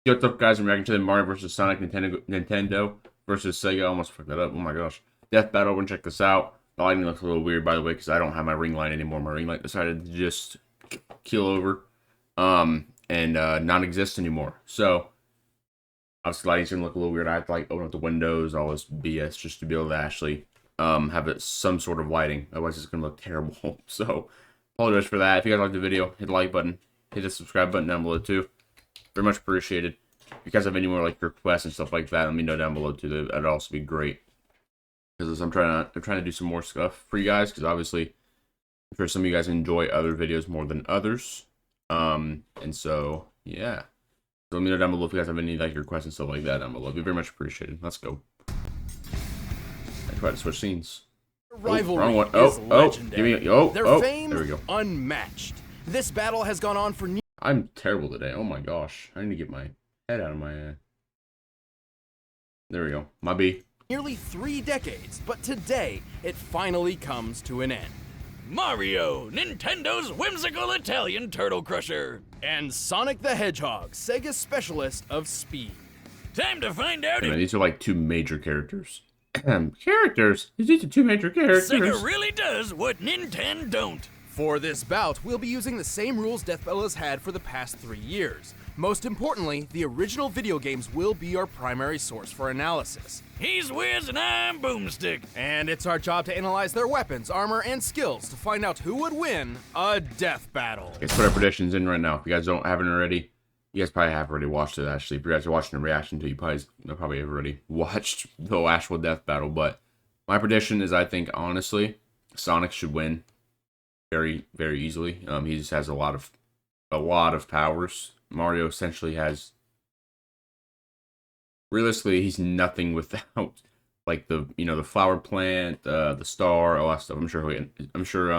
What's up, guys? I'm reacting to the Mario vs. Sonic Nintendo versus Sega. I almost fucked that up. Oh my gosh. Death Battle. We're gonna check this out. The lighting looks a little weird, by the way, because I don't have my ring light anymore. My ring light decided to just keel over and not exist anymore. So, obviously, lighting's gonna look a little weird. I have to like open up the windows, all this BS, just to be able to actually have some sort of lighting. Otherwise, it's gonna look terrible. So, apologize for that. If you guys like the video, hit the like button, hit the subscribe button down below too. Very much appreciated. If you guys have any more like requests and stuff like that, let me know down below too. That'd also be great. Because I'm trying to do some more stuff for you guys. Because obviously, I'm sure some of you guys enjoy other videos more than others. And so yeah. So let me know down below if you guys have any like requests and stuff like that down below. It'd be very much appreciated. Let's go. I tried to switch scenes. Rivalry is legendary. Their fame there we go. Unmatched. This battle has gone on for I'm terrible today. Oh my gosh. I need to get my head out of my there we go. My B. Nearly 3 decades, but today it finally comes to an end. Mario, Nintendo's whimsical Italian turtle crusher. And Sonic the Hedgehog, Sega's specialist of speed. Time to find out if These are like two major characters. Characters? These are two major characters. Sega really does what Nintendo don't. For this bout, we'll be using the same rules Death Battle has had for the past 3 years. Most importantly, the original video games will be our primary source for analysis. He's Wiz and I'm Boomstick. And it's our job to analyze their weapons, armor, and skills to find out who would win a death battle. Let's put our predictions in right now. If you guys haven't already, you guys probably have already watched it actually. If you guys are watching the reaction to, you probably have already watched the actual death battle. But my prediction is, I think honestly, Sonic should win very, very easily. He just has a lot of powers. Mario essentially has, realistically, he's nothing without like the flower plant, the star, all that stuff. I'm sure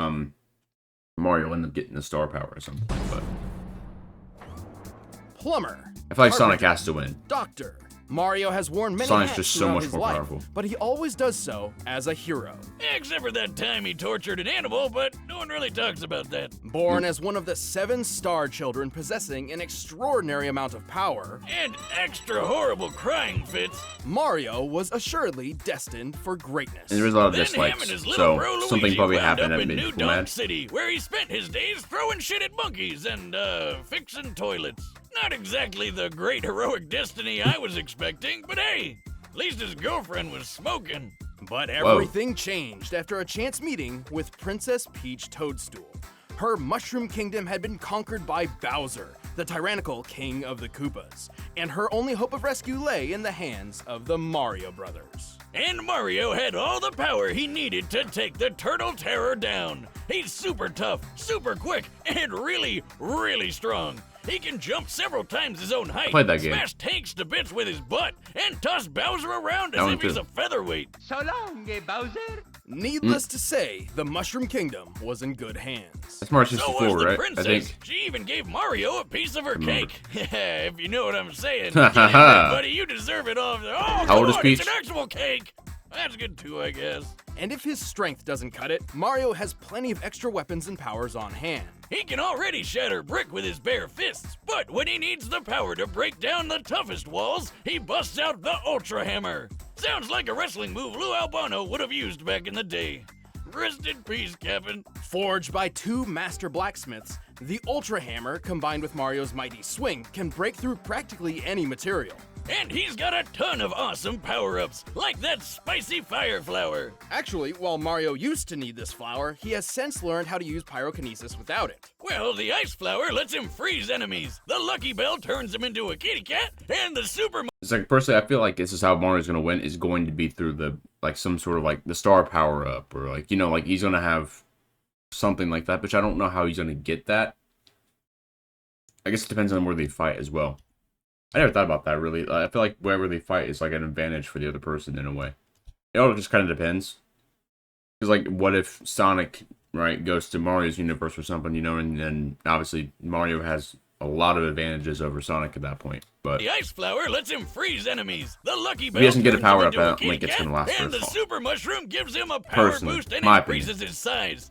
Mario will end up getting the star power at some point, but Plumber. I feel like Sonic has to win. Doctor. Mario has worn many Sonic's hats just so throughout much his more life, powerful. but he always does so as a hero. Except for that time he tortured an animal, but no one really talks about that. Born as one of the 7 star children possessing an extraordinary amount of power, And extra horrible crying fits. Mario was assuredly destined for greatness. And there was a lot of Then him dislikes, and his little bro so something Luigi probably wound happened up that in made New people Donk mad. City, where he spent his days throwing shit at monkeys and fixing toilets. Not exactly the great heroic destiny I was expecting, but hey, at least his girlfriend was smoking. But everything changed after a chance meeting with Princess Peach Toadstool. Her Mushroom Kingdom had been conquered by Bowser, the tyrannical king of the Koopas, and her only hope of rescue lay in the hands of the Mario Brothers. And Mario had all the power he needed to take the Turtle Terror down. He's super tough, super quick, and really, really strong. He can jump several times his own height, played that game. smash tanks to bits with his butt, and toss Bowser around as if he's a featherweight. So long, Bowser. Needless to say, the Mushroom Kingdom was in good hands. That's Mario So 64, was the right? princess. I think. She even gave Mario a piece of her cake. If you know what I'm saying. Ha, ha, ha. Buddy, you deserve it all. Oh, How come old is on, Peach? it's an actual cake. That's good too, I guess. And if his strength doesn't cut it, Mario has plenty of extra weapons and powers on hand. He can already shatter brick with his bare fists, but when he needs the power to break down the toughest walls, he busts out the Ultra Hammer. Sounds like a wrestling move Lou Albano would have used back in the day. Rest in peace, Captain. Forged by 2 master blacksmiths, the Ultra Hammer, combined with Mario's mighty swing, can break through practically any material. And he's got a ton of awesome power-ups, like that spicy fire flower. Actually, while Mario used to need this flower, he has since learned how to use pyrokinesis without it. Well, the ice flower lets him freeze enemies. The Lucky Bell turns him into a kitty cat, and the Super It's like, personally, I feel like this is how Mario's gonna win. Is going to be through the some sort of like the star power up, or like like he's gonna have something like that. But I don't know how he's gonna get that. I guess it depends on where they fight as well. I never thought about that really. I feel like wherever they fight is like an advantage for the other person in a way. It all just kind of depends. Because like, what if Sonic goes to Mario's universe or something, and then obviously Mario has a lot of advantages over Sonic at that point. But The ice flower lets him freeze enemies. The Lucky Bell he doesn't get a turns power him up, into I a don't think kitty it's cat, gonna last and very the long. Super Mushroom gives him a power Personally, boost and my increases his size.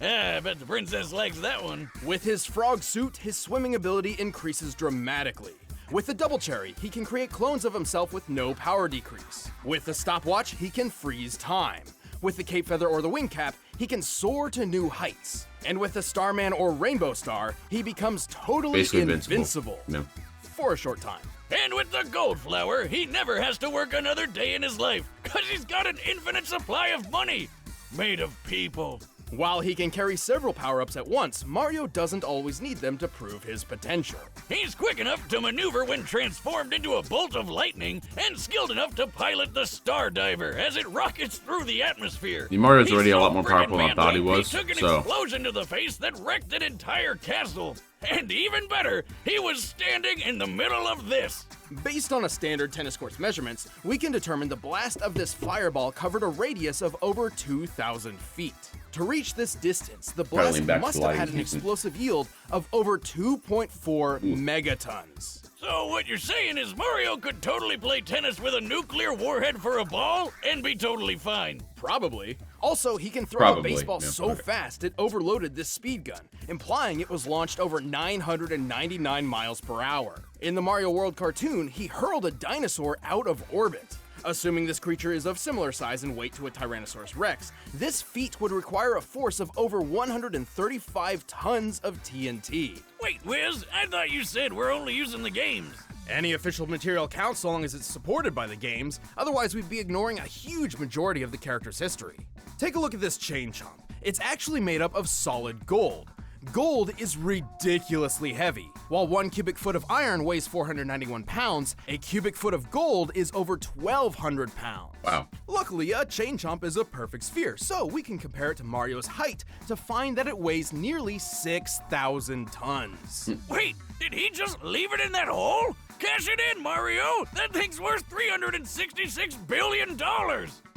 I bet the princess likes that one. With his frog suit, his swimming ability increases dramatically. With the double cherry, he can create clones of himself with no power decrease. With the stopwatch, he can freeze time. With the cape feather or the wing cap, he can soar to new heights. And with the Starman or Rainbow Star, he becomes totally Basically invincible. No. For a short time. And with the gold flower, he never has to work another day in his life, cause he's got an infinite supply of money, made of people. While he can carry several power-ups at once, Mario doesn't always need them to prove his potential. He's quick enough to maneuver when transformed into a bolt of lightning, and skilled enough to pilot the Star Diver as it rockets through the atmosphere. The Mario's He's already a so lot more powerful than I friggin' thought he manly, was, He took an so. explosion to the face that wrecked an entire castle. And even better, he was standing in the middle of this. Based on a standard tennis court's measurements, we can determine the blast of this fireball covered a radius of over 2,000 feet. To reach this distance, the blast lean back must to have lighting. had an explosive yield of over 2.4 megatons. So what you're saying is Mario could totally play tennis with a nuclear warhead for a ball and be totally fine. Probably. Also, he can throw Probably, a baseball yeah, so okay. fast it overloaded this speed gun, implying it was launched over 999 miles per hour. In the Mario World cartoon, he hurled a dinosaur out of orbit. Assuming this creature is of similar size and weight to a Tyrannosaurus Rex, this feat would require a force of over 135 tons of TNT. Wait, Wiz, I thought you said we're only using the games. Any official material counts so long as it's supported by the games, otherwise we'd be ignoring a huge majority of the character's history. Take a look at this chain chomp. It's actually made up of solid gold. Gold is ridiculously heavy. While 1 cubic foot of iron weighs 491 pounds, a cubic foot of gold is over 1,200 pounds. Wow. Luckily, a chain chomp is a perfect sphere, so we can compare it to Mario's height to find that it weighs nearly 6,000 tons. Wait, did he just leave it in that hole? Cash it in, Mario! That thing's worth $366 billion!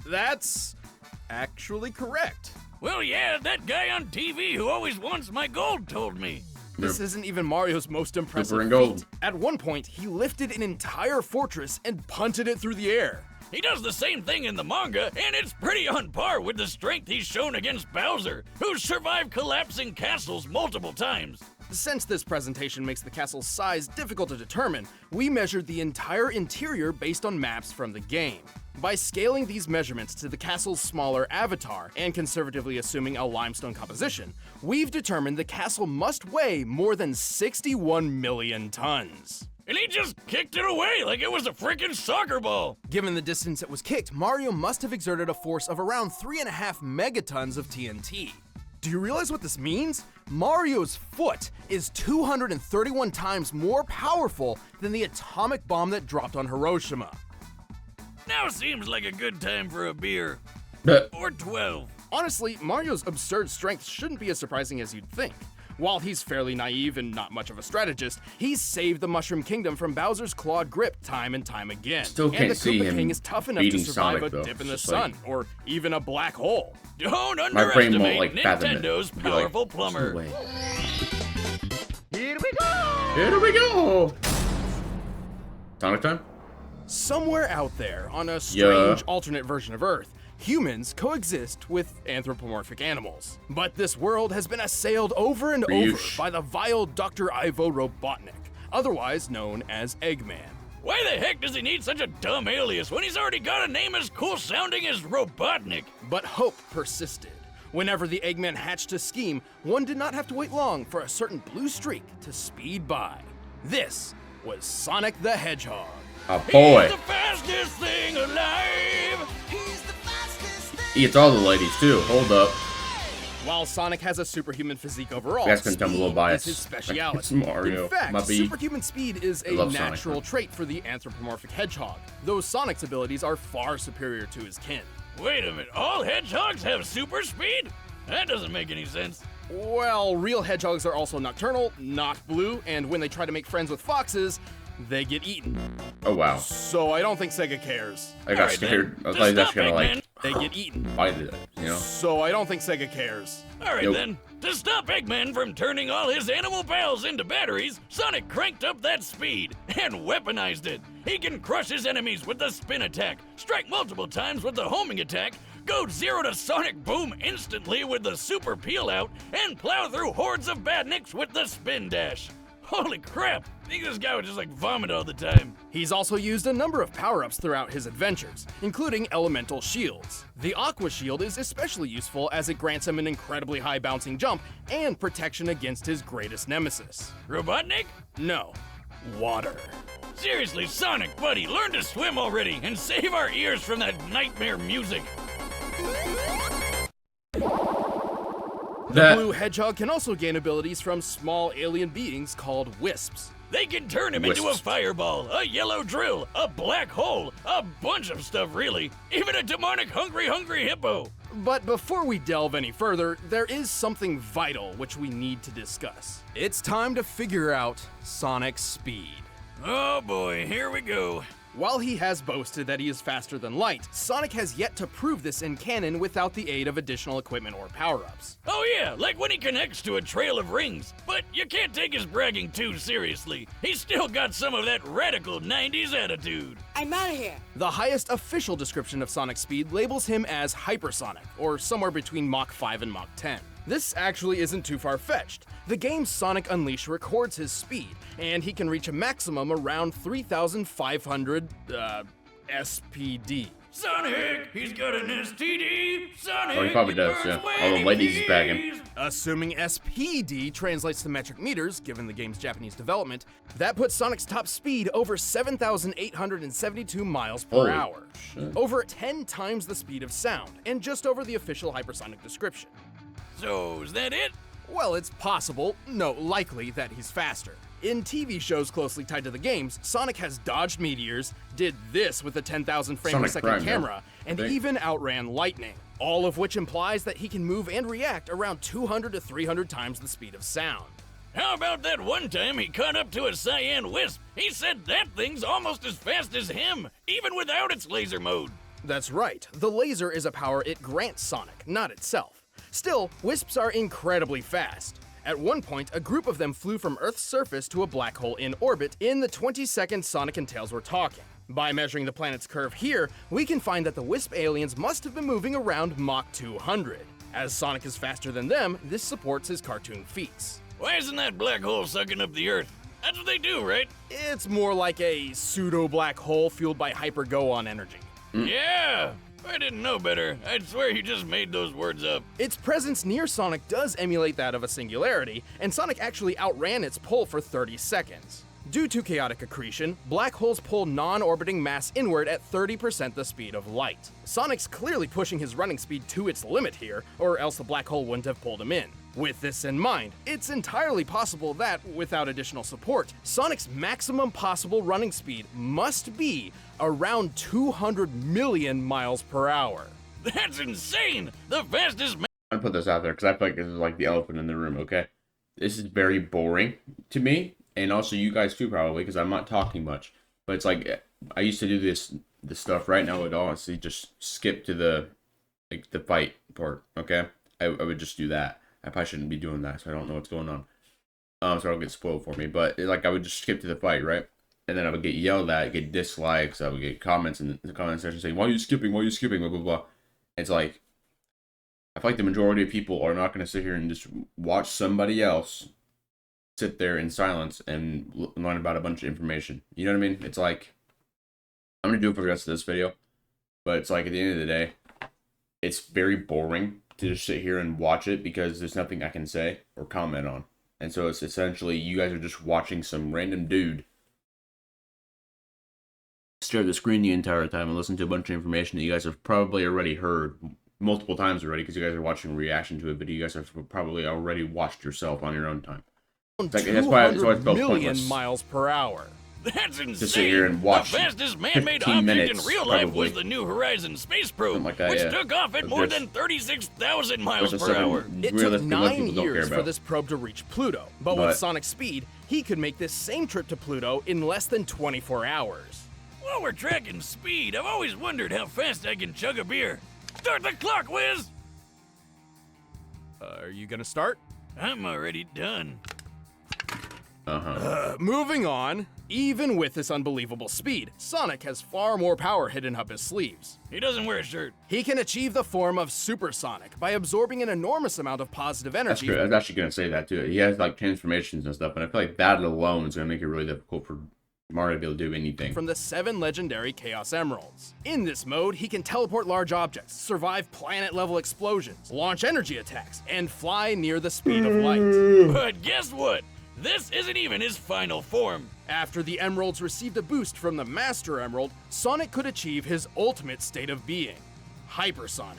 That's actually correct. Well, yeah, that guy on TV who always wants my gold told me. This isn't even Mario's most impressive Silver and gold. feat. At one point, he lifted an entire fortress and punted it through the air. He does the same thing in the manga, and it's pretty on par with the strength he's shown against Bowser, who's survived collapsing castles multiple times. Since this presentation makes the castle's size difficult to determine, we measured the entire interior based on maps from the game. By scaling these measurements to the castle's smaller avatar, and conservatively assuming a limestone composition, we've determined the castle must weigh more than 61 million tons. And he just kicked it away like it was a freaking soccer ball. Given the distance it was kicked, Mario must have exerted a force of around 3.5 megatons of TNT. Do you realize what this means? Mario's foot is 231 times more powerful than the atomic bomb that dropped on Hiroshima. Now seems like a good time for a beer. Or 12. Honestly, Mario's absurd strength shouldn't be as surprising as you'd think. While he's fairly naive and not much of a strategist, he's saved the Mushroom Kingdom from Bowser's clawed grip time and time again. Still and can't the see Koopa him King is tough enough to beating survive Sonic, a though. dip in the It's just sun, like- or even a black hole. Don't My brain won't, underestimate fathom it. Nintendo's Be like, powerful "There's plumber. no way." Here we go! Here we go! Sonic time? Somewhere out there, on a strange Yeah. alternate version of Earth, humans coexist with anthropomorphic animals. But this world has been assailed over and over Yeesh. by the vile Dr. Ivo Robotnik, otherwise known as Eggman. Why the heck does he need such a dumb alias when he's already got a name as cool sounding as Robotnik? But hope persisted. Whenever the Eggman hatched his scheme, one did not have to wait long for a certain blue streak to speed by. This was Sonic the Hedgehog. Oh boy. He's the fastest thing alive! He eats all the ladies too. Hold up. While Sonic has a superhuman physique overall, You guys can tell I'm a little speed biased. is his speciality. It's Mario. In fact, Might be- superhuman speed is a love Sonic. natural trait for the anthropomorphic hedgehog, though Sonic's abilities are far superior to his kin. Wait a minute, all hedgehogs have super speed? That doesn't make any sense. Well, real hedgehogs are also nocturnal, not blue, and when they try to make friends with foxes, they get eaten. Oh wow. So I don't think Sega cares. I got Alright, scared. then. I was To like, that's stop gonna Eggman. like They get eaten. bite it, you know? So I don't think Sega cares. Alright Nope. then, to stop Eggman from turning all his animal pals into batteries, Sonic cranked up that speed and weaponized it. He can crush his enemies with the spin attack, strike multiple times with the homing attack, go 0 to Sonic Boom instantly with the super peel out, and plow through hordes of badniks with the spin dash. Holy crap! I think this guy would just like vomit all the time. He's also used a number of power-ups throughout his adventures, including elemental shields. The Aqua Shield is especially useful as it grants him an incredibly high bouncing jump and protection against his greatest nemesis. Robotnik? No, water. Seriously, Sonic, buddy, learn to swim already and save our ears from that nightmare music. The blue hedgehog can also gain abilities from small alien beings called wisps. They can turn him into a fireball, a yellow drill, a black hole, a bunch of stuff really, even a demonic hungry hippo. But before we delve any further, there is something vital which we need to discuss. It's time to figure out Sonic's speed. Oh boy, here we go. While he has boasted that he is faster than light, Sonic has yet to prove this in canon without the aid of additional equipment or power-ups. Oh yeah, like when he connects to a trail of rings. But you can't take his bragging too seriously. He's still got some of that radical 90s attitude. I'm out of here. The highest official description of Sonic's speed labels him as hypersonic, or somewhere between Mach 5 and Mach 10. This actually isn't too far-fetched. The game Sonic Unleashed records his speed, and he can reach a maximum around 3,500, SPD. Sonic, he's got an STD. Sonic, Oh, he probably does, yeah. All the ladies is bagging. Assuming SPD translates to metric meters, given the game's Japanese development, that puts Sonic's top speed over 7,872 miles per Holy hour. shit. Over 10 times the speed of sound, and just over the official hypersonic description. So, is that it? Well, it's possible, no, likely, that he's faster. In TV shows closely tied to the games, Sonic has dodged meteors, did this with a 10,000 frame per Sonic second Prime, camera, yeah. and I think. even outran lightning. All of which implies that he can move and react around 200 to 300 times the speed of sound. How about that one time he caught up to a cyan wisp? He said that thing's almost as fast as him, even without its laser mode. That's right, the laser is a power it grants Sonic, not itself. Still, wisps are incredibly fast. At one point, a group of them flew from Earth's surface to a black hole in orbit in the 20 seconds Sonic and Tails were talking. By measuring the planet's curve here, we can find that the wisp aliens must have been moving around Mach 200. As Sonic is faster than them, this supports his cartoon feats. Why isn't that black hole sucking up the Earth? That's what they do, right? It's more like a pseudo-black hole fueled by hyper-go-on energy. Yeah! If I didn't know better, I'd swear you just made those words up. Its presence near Sonic does emulate that of a singularity, and Sonic actually outran its pull for 30 seconds. Due to chaotic accretion, black holes pull non-orbiting mass inward at 30% the speed of light. Sonic's clearly pushing his running speed to its limit here, or else the black hole wouldn't have pulled him in. With this in mind, it's entirely possible that, without additional support, Sonic's maximum possible running speed must be around 200 million miles per hour. That's insane! The fastest man. I'm gonna put this out there because I feel like this is like the elephant in the room, okay? This is very boring to me, and also you guys too probably, because I'm not talking much. But it's like, I used to do this stuff. Right now I would honestly just skip to the fight part, okay? I would just do that. I probably shouldn't be doing that, so I don't know what's going on. So I don't get spoiled for me. But I would just skip to the fight, right? And then I would get yelled at, get dislikes, I would get comments in the comment section saying, why are you skipping, blah, blah, blah. It's like, I feel like the majority of people are not going to sit here and just watch somebody else sit there in silence and learn about a bunch of information. You know what I mean? It's like, I'm going to do it for the rest of this video. But it's like, at the end of the day, it's very boring to just sit here and watch it because there's nothing I can say or comment on. And so it's essentially, you guys are just watching some random dude stare at the screen the entire time and listen to a bunch of information that you guys have probably already heard multiple times already because you guys are watching a reaction to a video you guys have probably already watched yourself on your own time. It's like, that's why it felt million pointless miles per hour. That's insane! to sit here and watch the fastest man-made 15 object minutes, in real life probably. was the New Horizons space probe, Something like that, which yeah. took off at Of more this- than 36,000 miles which is per something hour. It took realistically, most 9 people don't care years for about. this probe to reach Pluto, but with But- Sonic's speed, he could make this same trip to Pluto in less than 24 hours. While we're tracking speed, I've always wondered how fast I can chug a beer. Start the clock, Wiz! Are you gonna start? I'm already done. Moving on. Even with this unbelievable speed, Sonic has far more power hidden up his sleeves. He doesn't wear a shirt. He can achieve the form of Supersonic by absorbing an enormous amount of positive That's energy. good. I was actually gonna say that too. He has like transformations and stuff, and I feel like that alone is gonna make it really difficult for Mario to be able to do anything. From the 7 legendary Chaos Emeralds. In this mode, he can teleport large objects, survive planet-level explosions, launch energy attacks, and fly near the speed of light. But guess what? This isn't even his final form. After the Emeralds received a boost from the Master Emerald, Sonic could achieve his ultimate state of being, Hypersonic.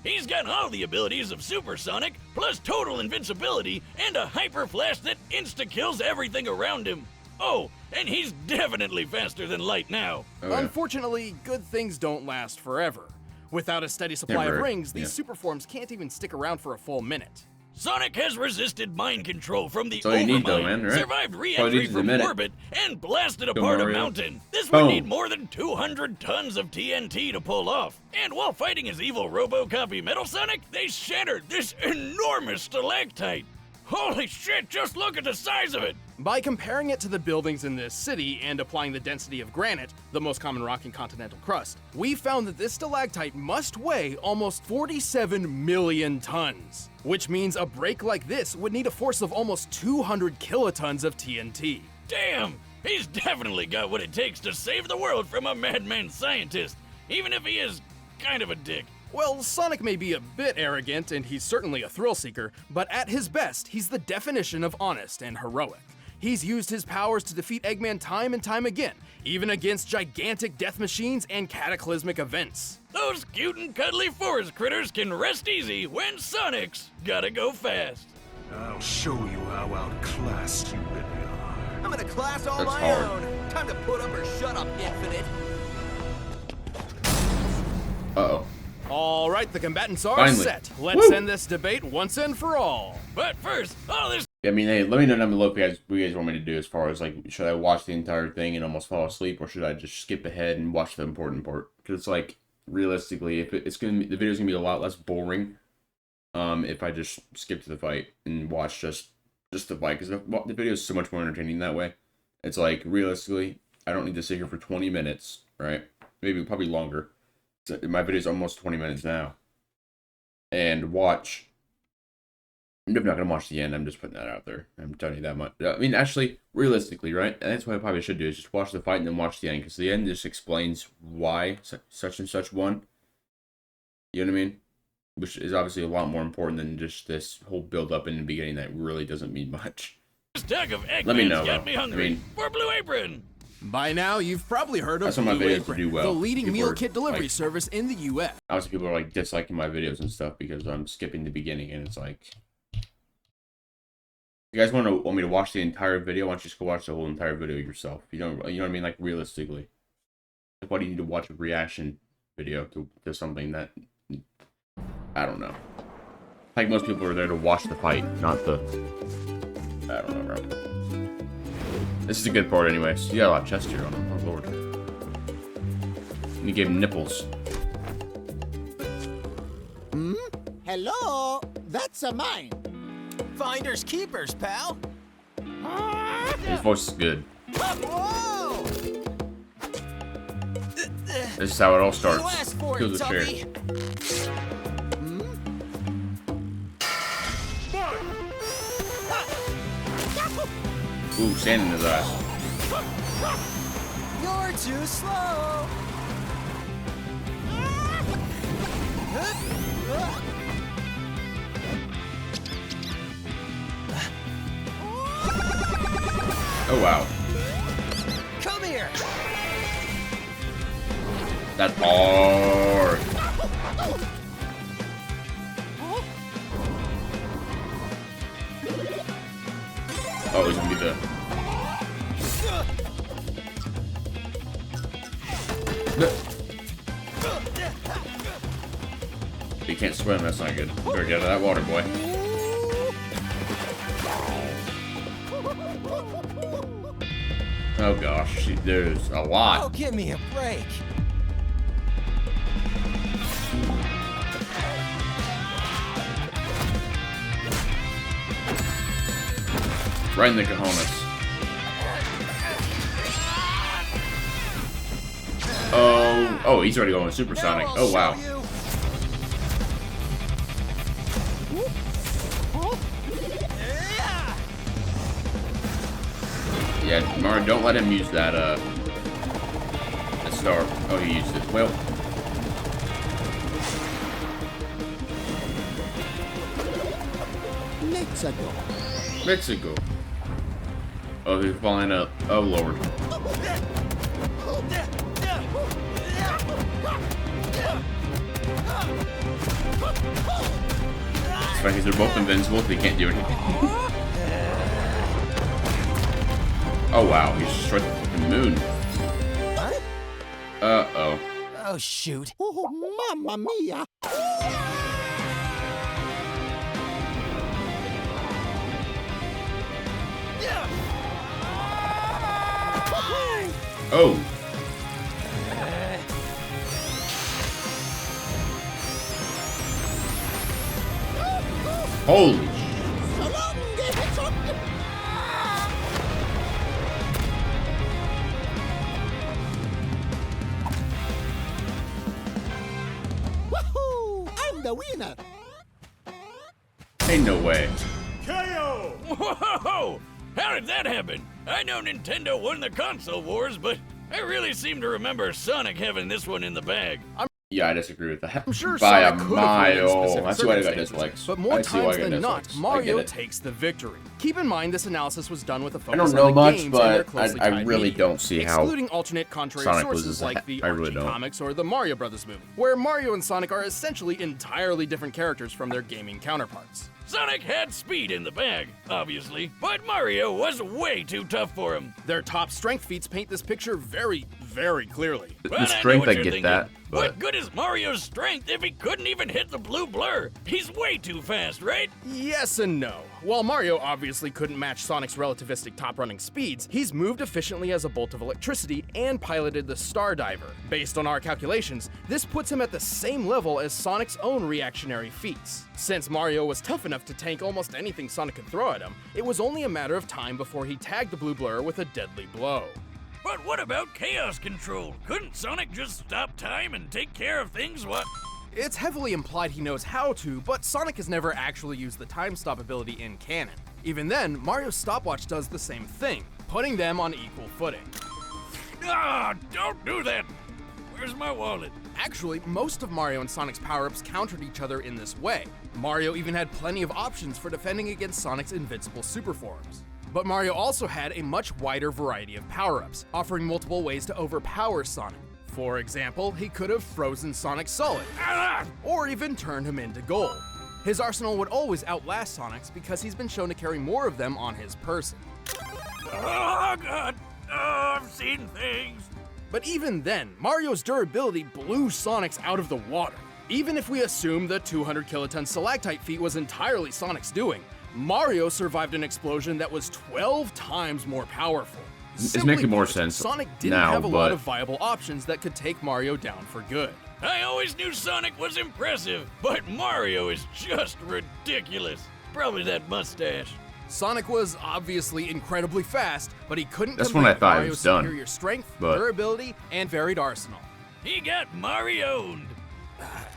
He's got all the abilities of Supersonic, plus total invincibility, and a hyper flash that insta-kills everything around him. Oh, and he's definitely faster than light now. Oh, yeah. Unfortunately, good things don't last forever. Without a steady supply Never. of rings, these Yeah. super forms can't even stick around for a full minute. Sonic has resisted mind control from the That's all you need, though, Overmind, man, right? survived All you re-entry need is a from minute. orbit, and blasted Go, apart a Mario. mountain. This would Boom. need more than 200 tons of TNT to pull off. And while fighting his evil RoboCopy Metal Sonic, they shattered this enormous stalactite. Holy shit, just look at the size of it! By comparing it to the buildings in this city and applying the density of granite, the most common rock in continental crust, we found that this stalactite must weigh almost 47 million tons, which means a break like this would need a force of almost 200 kilotons of TNT. Damn! He's definitely got what it takes to save the world from a madman scientist, even if he is kind of a dick. Well, Sonic may be a bit arrogant, and he's certainly a thrill seeker, but at his best, he's the definition of honest and heroic. He's used his powers to defeat Eggman time and time again, even against gigantic death machines and cataclysmic events. Those cute and cuddly forest critters can rest easy when Sonic's gotta go fast. I'll show you how outclassed you really are. I'm in a class all That's my hard. own. Time to put up or shut up, Infinite. Uh-oh. All right, the combatants are Finally. set. Let's Woo! end this debate once and for all. But first, all this I mean, hey, let me know down below what you guys want me to do as far as, like, should I watch the entire thing and almost fall asleep, or should I just skip ahead and watch the important part? Because it's like, realistically, if it's gonna be, the video's gonna be a lot less boring, if I just skip to the fight and watch just the fight, because the video is so much more entertaining that way. It's like, realistically, I don't need to sit here for 20 minutes, right? Maybe probably longer. So my video's almost 20 minutes now. And watch. I'm not going to watch the end. I'm just putting that out there. I'm telling you that much. I mean, actually, realistically, right? And that's what I probably should do, is just watch the fight and then watch the end. Because the end just explains why such and such won. You know what I mean? Which is obviously a lot more important than just this whole build-up in the beginning that really doesn't mean much. stack of Eggman's Let me know, got though. me hungry. I mean- For Blue Apron! By now, you've probably heard of That's what my Blue videos Apron, do well. the leading People meal are, kit delivery like- service in the U.S. Obviously, people are, like, disliking my videos and stuff because I'm skipping the beginning, and it's like... You guys want me to watch the entire video? Why don't you just go watch the whole entire video yourself? You know what I mean? Like, realistically. Like, why do you need to watch a reaction video to something that... I don't know. Like, most people are there to watch the fight, not the... I don't know, bro. This is a good part anyways. You got a lot of chest here on him. Oh, lord. And you gave him nipples. Hello? That's a mine. Finders keepers, pal. His voice is good. Whoa! This is how it all starts. You asked for Kills it, the chair. Tuppy. Ooh, sand in his eyes. You're too slow. Oh, wow. Come here. That's hard. Oh, he's gonna be the... You can't swim, that's not good. Better get out of that water, boy. Oh gosh, there's a Oh, lot. give me a break. Right in the cojones. Oh, he's already going supersonic. Oh, wow. Yeah, Mario, don't let him use that, the star. Oh, he used it. Well. Mexico. Oh, he's falling up. Oh, Lord. It's like they're both invincible. They can't do anything. Oh, wow. He just destroyed the fucking moon. Uh-oh. Oh, shoot. Oh, mamma mia. Oh. Holy. Woohoo! I'm the winner. Ain't no way. Whoa! How did that happen? I know Nintendo won the console wars, but I really seem to remember Sonic having this one in the bag. Yeah, I disagree with that. I'm sure By Sonic a could have won in mile. specific That's why I got circumstances, dislikes. but more I see why I times got than not, dislikes. I Mario get it. takes the victory. Keep in mind, this analysis was done with a I focus don't know on the much, games and their but closely I tied really media, don't see how excluding alternate contrary Sonic sources loses like that. the I really Archie don't. comics or the Mario Brothers movie, where Mario and Sonic are essentially entirely different characters from their gaming counterparts. Sonic had speed in the bag, obviously, but Mario was way too tough for him. Their top strength feats paint this picture very, very clearly. But The I know strength, what I you're get thinking. that, What but good is Mario's strength if he couldn't even hit the blue blur? He's way too fast, right? Yes and no. While Mario obviously couldn't match Sonic's relativistic top-running speeds, he's moved efficiently as a bolt of electricity and piloted the Star Diver. Based on our calculations, this puts him at the same level as Sonic's own reactionary feats. Since Mario was tough enough to tank almost anything Sonic could throw at him, it was only a matter of time before he tagged the blue blur with a deadly blow. But what about chaos control? Couldn't Sonic just stop time and take care of things? What? It's heavily implied he knows how to, but Sonic has never actually used the time stop ability in canon. Even then, Mario's stopwatch does the same thing, putting them on equal footing. Ah, don't do that! Where's my wallet? Actually, most of Mario and Sonic's power-ups countered each other in this way. Mario even had plenty of options for defending against Sonic's invincible super forms. But Mario also had a much wider variety of power-ups, offering multiple ways to overpower Sonic. For example, he could have frozen Sonic solid, Ah! or even turned him into gold. His arsenal would always outlast Sonic's because he's been shown to carry more of them on his person. Oh, God! Oh, I've seen things! But even then, Mario's durability blew Sonic's out of the water. Even if we assume the 200 kiloton stalactite feat was entirely Sonic's doing, Mario survived an explosion that was 12 times more powerful. it's Simply making more put, sense Sonic didn't now, have a lot but of viable options that could take Mario down for good. I always knew Sonic was impressive, but Mario is just ridiculous. Probably that mustache. Sonic was obviously incredibly fast, but he couldn't That's compete when I with thought he Mario's was done, superior strength, but- durability, and varied arsenal. He got Mario'd.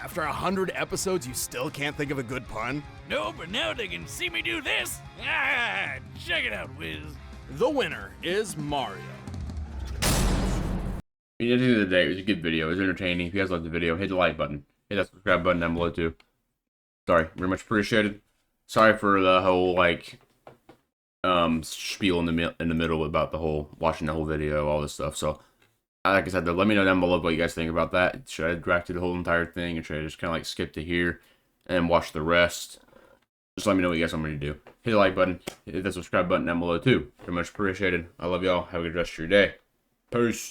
After 100 episodes, you still can't think of a good pun? No, but now they can see me do this. Ah, check it out, Wiz. The winner is Mario. at the end of the day, it was a good video. It was entertaining. If you guys liked the video, hit the like button. Hit that subscribe button down below too. Sorry, very much appreciated. Sorry for the whole like spiel in the middle about the whole watching the whole video, all this stuff. So like I said, let me know down below what you guys think about that. Should I drag through the whole entire thing, or should I just kind of like skip to here and watch the rest? Just let me know what you guys want me to do. Hit the like button, hit the subscribe button down below too. Very much appreciated. I love y'all. Have a good rest of your day. Peace.